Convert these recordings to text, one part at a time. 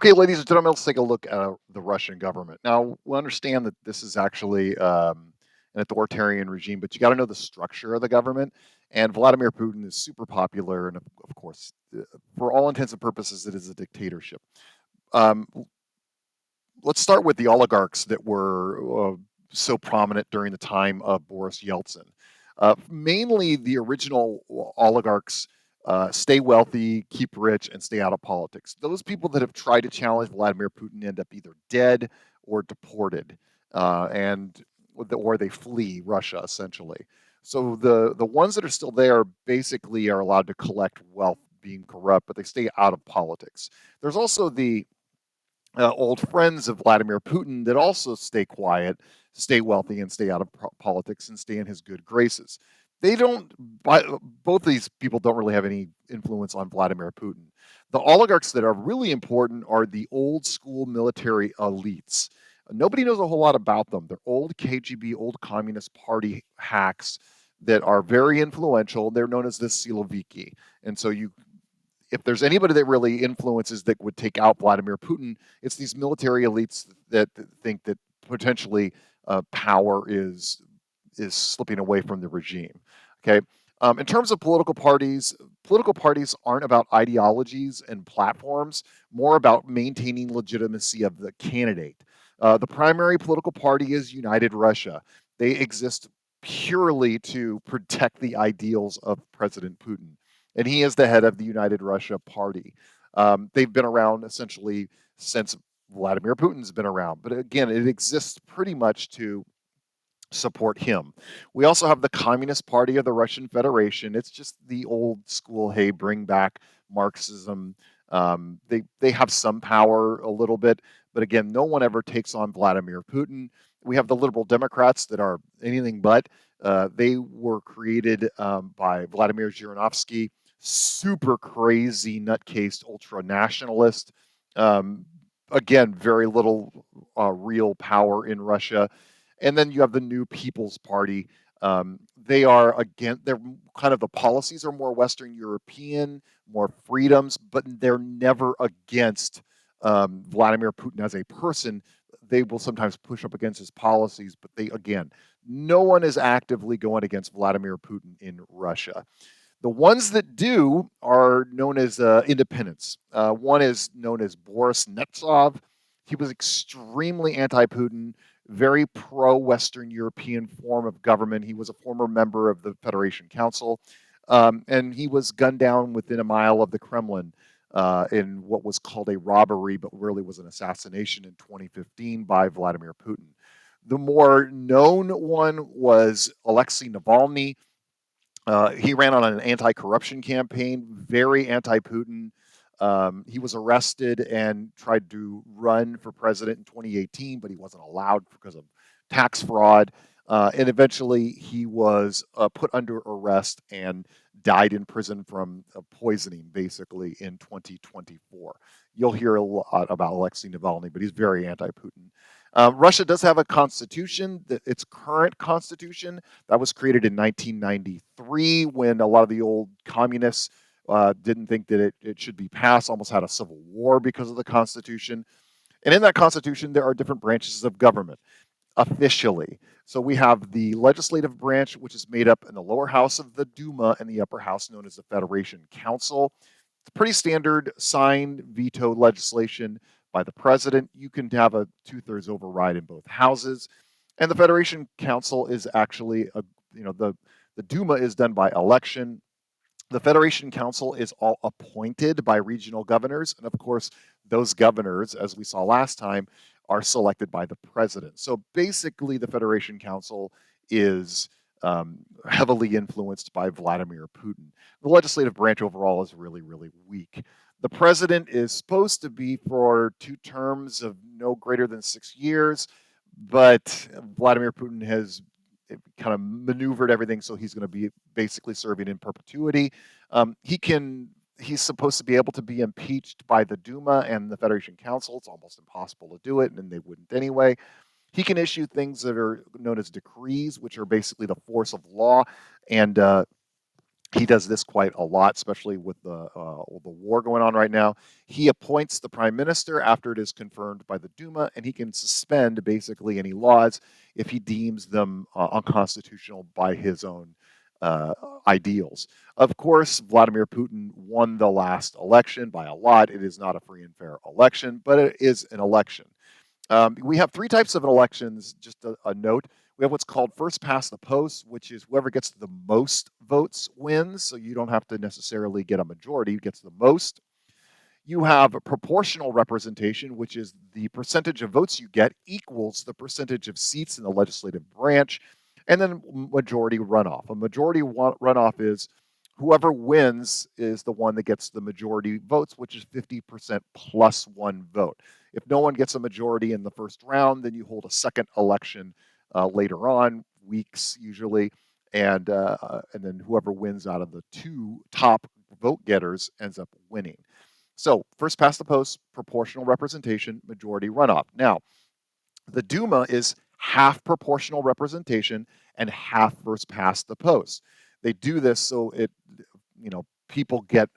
Okay, ladies and gentlemen, let's take a look at the Russian government. Now, we understand that this is actually an authoritarian regime, but you got to know the structure of the government. And Vladimir Putin is super popular, and of course, for all intents and purposes, it is a dictatorship. Um, let's start with the oligarchs that were so prominent during the time of Boris Yeltsin. Mainly, the original oligarchs stay wealthy, keep rich, and stay out of politics. Those people that have tried to challenge Vladimir Putin end up either dead or deported, and or they flee Russia essentially. So the ones that are still there basically are allowed to collect wealth being corrupt, but they stay out of politics. There's also the old friends of Vladimir Putin that also stay quiet, stay wealthy, and stay out of politics and stay in his good graces. They don't. Both these people don't really have any influence on Vladimir Putin. The oligarchs that are really important are the old school military elites. Nobody knows a whole lot about them. They're old KGB, old Communist Party hacks that are very influential. They're known as the Siloviki. And so you if there's anybody that really influences that would take out Vladimir Putin, it's these military elites that think that potentially power is slipping away from the regime. Okay. In terms of political parties aren't about ideologies and platforms, more about maintaining legitimacy of the candidate. The primary political party is United Russia. They exist purely to protect the ideals of President Putin, and he is the head of the United Russia Party. They've been around essentially since Vladimir Putin's been around, but again, it exists pretty much to support him. We also have the Communist Party of the Russian Federation. It's just the old school, hey, bring back Marxism. They have some power a little bit, but again, no one ever takes on Vladimir Putin. We have the Liberal Democrats that are anything but. They were created by Vladimir Zhirinovsky, super crazy nutcase ultra nationalist. Um, Again, very little real power in Russia. And then you have the New People's Party. They're kind of the policies are more Western European, more freedoms, but they're never against Vladimir Putin as a person. They will sometimes push up against his policies, but again, no one is actively going against Vladimir Putin in Russia. The ones that do are known as independents. One is known as Boris Nemtsov. He was extremely anti Putin, very pro Western European form of government. He was a former member of the Federation Council, and he was gunned down within a mile of the Kremlin in what was called a robbery, but really was an assassination in 2015 by Vladimir Putin. The more known one was Alexei Navalny. He ran on an anti-corruption campaign, very anti-Putin. He was arrested and tried to run for president in 2018, but he wasn't allowed because of tax fraud. And eventually, he was put under arrest and died in prison from poisoning, basically, in 2024. You'll hear a lot about Alexei Navalny, but he's very anti-Putin. Russia does have a constitution, its current constitution that was created in 1993 when a lot of the old communists didn't think that it should be passed, almost had a civil war because of the Constitution. And in that Constitution, there are different branches of government officially. So we have the legislative branch, which is made up in the lower house of the Duma and the upper house known as the Federation Council. It's pretty standard signed veto legislation by the president. You can have a two-thirds override in both houses. And the Federation Council is actually the Duma is done by election. The Federation Council is all appointed by regional governors. And of course, those governors, as we saw last time, are selected by the president. So basically, the Federation Council is heavily influenced by Vladimir Putin. The legislative branch overall is really, really weak. The president is supposed to be for 2 terms of no greater than 6 years, but Vladimir Putin has kind of maneuvered everything so he's going to be basically serving in perpetuity. He's supposed to be able to be impeached by the Duma and the Federation Council. It's almost impossible to do it, and they wouldn't anyway. He can issue things that are known as decrees, which are basically the force of law, and He does this quite a lot, especially with the war going on right now. He appoints the prime minister after it is confirmed by the Duma, and he can suspend basically any laws if he deems them unconstitutional by his own uh, ideals. Of course, Vladimir Putin won the last election by a lot. It is not a free and fair election, but it is an election. We have three types of elections, just a note. We have what's called first past the post, which is whoever gets the most votes wins. So you don't have to necessarily get a majority, who gets the most. You have a proportional representation, which is the percentage of votes you get equals the percentage of seats in the legislative branch. And then majority runoff. A majority runoff is whoever wins is the one that gets the majority votes, which is 50% plus one vote. If no one gets a majority in the first round, then you hold a second election later on, weeks usually, and then whoever wins out of the two top vote getters ends up winning. So first past the post, proportional representation, majority runoff. Now, the Duma is half proportional representation and half first past the post. They do this so people get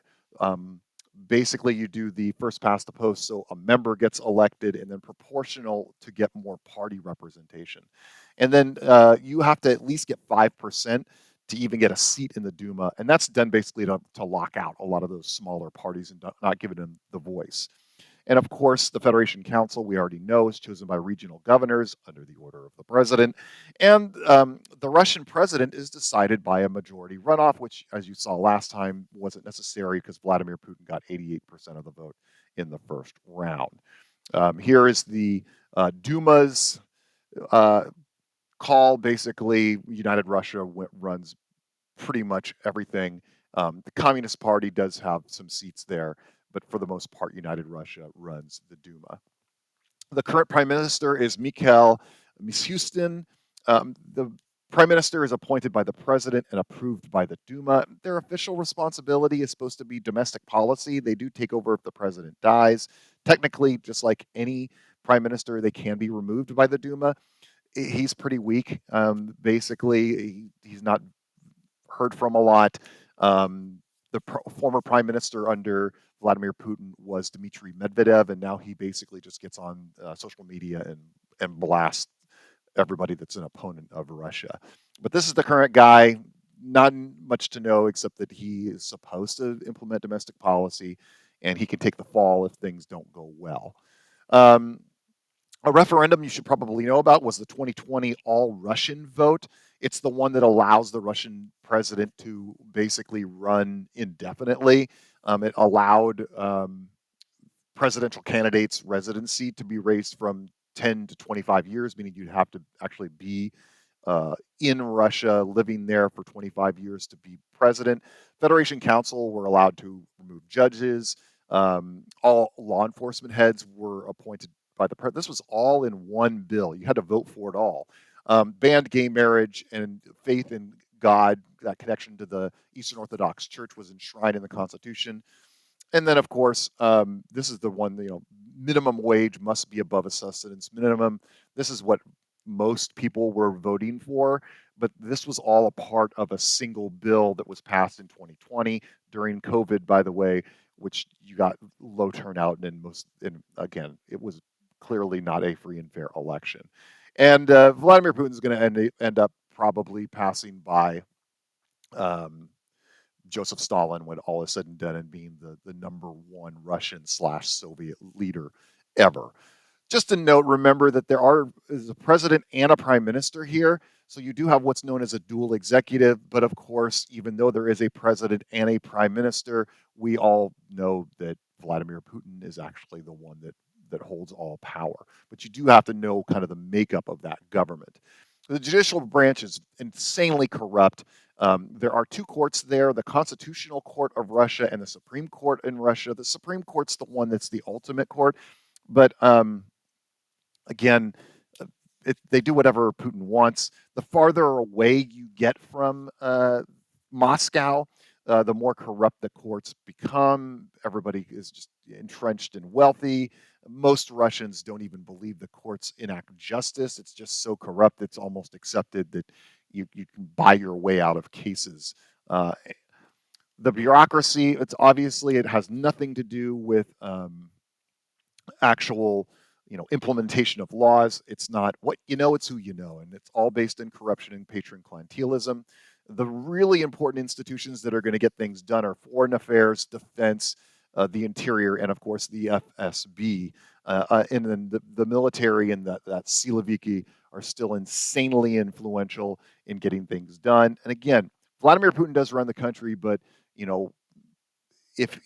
basically you do the first past the post, so a member gets elected, and then proportional to get more party representation. And then you have to at least get 5% to even get a seat in the Duma, and that's done basically to lock out a lot of those smaller parties and not giving them the voice. And of course, the Federation Council, we already know, is chosen by regional governors under the order of the president. And the Russian president is decided by a majority runoff, which, as you saw last time, wasn't necessary because Vladimir Putin got 88% of the vote in the first round. Here is the Duma's uh, call. Basically, United Russia runs pretty much everything. The Communist Party does have some seats there, but for the most part, United Russia runs the Duma. The current prime minister is Mikhail Mishustin. The prime minister is appointed by the president and approved by the Duma. Their official responsibility is supposed to be domestic policy. They do take over if the president dies. Technically, just like any prime minister, they can be removed by the Duma. He's pretty weak. Basically, he's not heard from a lot. The former prime minister under Vladimir Putin was Dmitry Medvedev, and now he basically just gets on social media and blasts everybody that's an opponent of Russia. But this is the current guy. Not much to know except that he is supposed to implement domestic policy, and he can take the fall if things don't go well. Um, a referendum you should probably know about was the 2020 all Russian vote. It's the one that allows the Russian president to basically run indefinitely. It allowed presidential candidates' residency to be raised from 10 to 25 years, meaning you'd have to actually be in Russia, living there for 25 years to be president. Federation Council were allowed to remove judges. All law enforcement heads were appointed by the president. This was all in one bill. You had to vote for it all. Banned gay marriage and faith in God, that connection to the Eastern Orthodox Church was enshrined in the Constitution. And then, of course, this is the one, minimum wage must be above a sustenance minimum. This is what most people were voting for, but this was all a part of a single bill that was passed in 2020 during COVID, by the way, which you got low turnout and again, it was clearly not a free and fair election. And Vladimir Putin is going to end up probably passing by um, Joseph Stalin when all is said and done and being the number one Russian slash Soviet leader ever. Just a note, remember that is a president and a prime minister here. So you do have what's known as a dual executive. But of course, even though there is a president and a prime minister, we all know that Vladimir Putin is actually the one that holds all power. But you do have to know kind of the makeup of that government. The judicial branch is insanely corrupt. There are two courts there, the Constitutional Court of Russia and the Supreme Court in Russia. The Supreme Court's the one that's the ultimate court. But again, they do whatever Putin wants. The farther away you get from Moscow, the more corrupt the courts become. Everybody is just entrenched and wealthy. Most Russians don't even believe the courts enact justice. It's just so corrupt, it's almost accepted that you can buy your way out of cases. The bureaucracy, it has nothing to do with actual implementation of laws. It's not what you know, it's who you know, and it's all based in corruption and patron clientelism. The really important institutions that are going to get things done are foreign affairs, defense, the interior, and of course the FSB. And then the military and that Siloviki are still insanely influential in getting things done. And again, Vladimir Putin does run the country, but you know if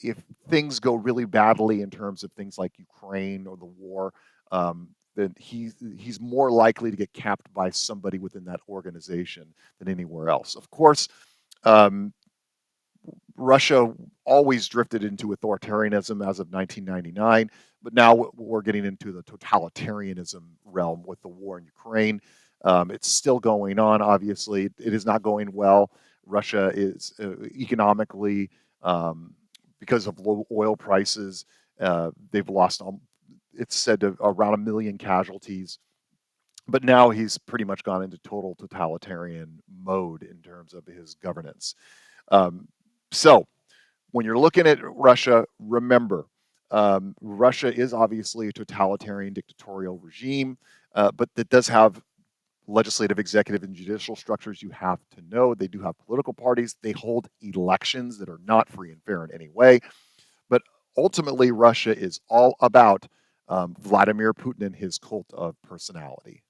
things go really badly in terms of things like Ukraine or the war, then he's more likely to get capped by somebody within that organization than anywhere else. Of course, um, Russia always drifted into authoritarianism as of 1999, but now we're getting into the totalitarianism realm with the war in Ukraine. It's still going on, obviously. It is not going well. Russia is economically, because of low oil prices, they've lost, it's said to around 1 million casualties. But now he's pretty much gone into total totalitarian mode in terms of his governance. Um, so, when you're looking at Russia, remember, Russia is obviously a totalitarian dictatorial regime, but that does have legislative, executive, and judicial structures. You have to know they do have political parties. They hold elections that are not free and fair in any way. But ultimately, Russia is all about Vladimir Putin and his cult of personality.